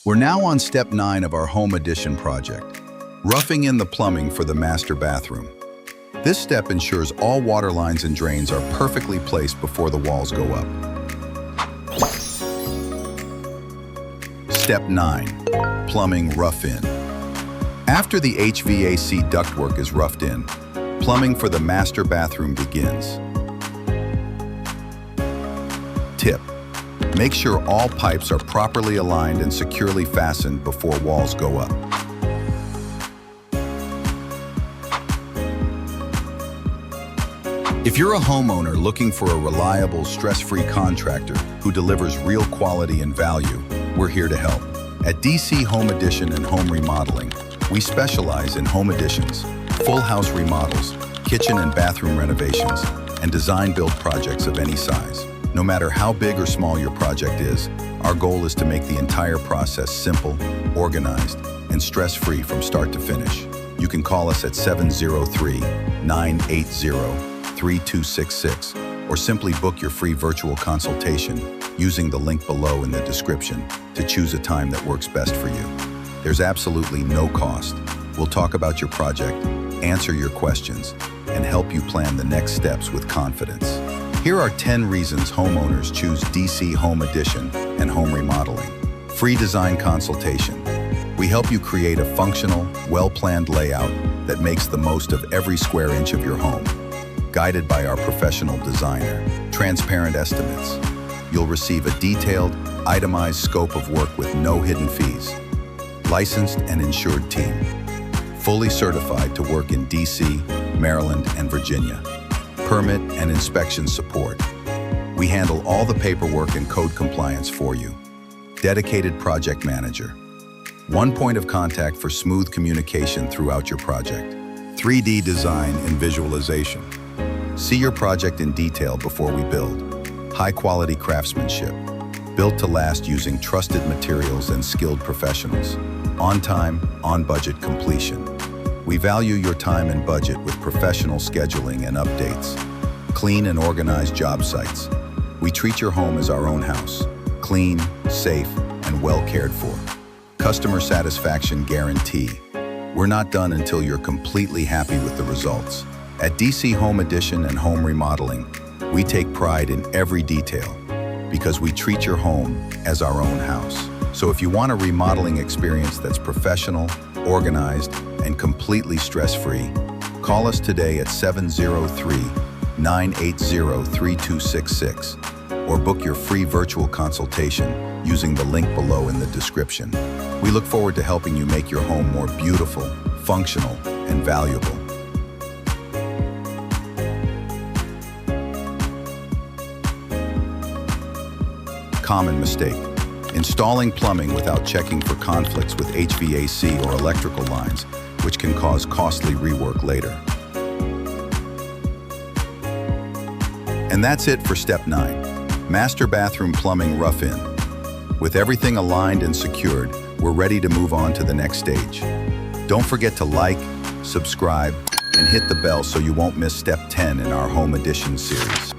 We're now on step 9 of our home addition project, roughing in the plumbing for the master bathroom. This step ensures all water lines and drains are perfectly placed before the walls go up. Step 9. Plumbing rough-in. After the HVAC ductwork is roughed in, plumbing for the master bathroom begins. Tip: make sure all pipes are properly aligned and securely fastened before walls go up. If you're a homeowner looking for a reliable, stress-free contractor who delivers real quality and value, we're here to help. At DC Home Addition and Home Remodeling, we specialize in home additions, full house remodels, kitchen and bathroom renovations, and design-build projects of any size. No matter how big or small your project is, our goal is to make the entire process simple, organized, and stress-free from start to finish. You can call us at 703-980-3266 or simply book your free virtual consultation using the link below in the description to choose a time that works best for you. There's absolutely no cost. We'll talk about your project, answer your questions, and help you plan the next steps with confidence. Here are 10 reasons homeowners choose DC Home Addition and Home Remodeling. Free design consultation. We help you create a functional, well-planned layout that makes the most of every square inch of your home. Guided by our professional designer. Transparent estimates. You'll receive a detailed, itemized scope of work with no hidden fees. Licensed and insured team. Fully certified to work in DC, Maryland, and Virginia. Permit and inspection support. We handle all the paperwork and code compliance for you. Dedicated project manager. One point of contact for smooth communication throughout your project. 3D design and visualization. See your project in detail before we build. High-quality craftsmanship. Built to last using trusted materials and skilled professionals. On time, on budget completion. We value your time and budget with professional scheduling and updates. Clean and organized job sites. We treat your home as our own house. Clean, safe, and well cared for. Customer satisfaction guarantee. We're not done until you're completely happy with the results. At DC Home Addition and Home Remodeling, we take pride in every detail because we treat your home as our own house. So if you want a remodeling experience that's professional, organized, and completely stress-free, call us today at 703-980-3266 or book your free virtual consultation using the link below in the description. We look forward to helping you make your home more beautiful, functional, and valuable. Common mistake: installing plumbing without checking for conflicts with HVAC or electrical lines, which can cause costly rework later. And that's it for step 9, master bathroom plumbing rough-in. With everything aligned and secured, we're ready to move on to the next stage. Don't forget to like, subscribe, and hit the bell so you won't miss step 10 in our home addition series.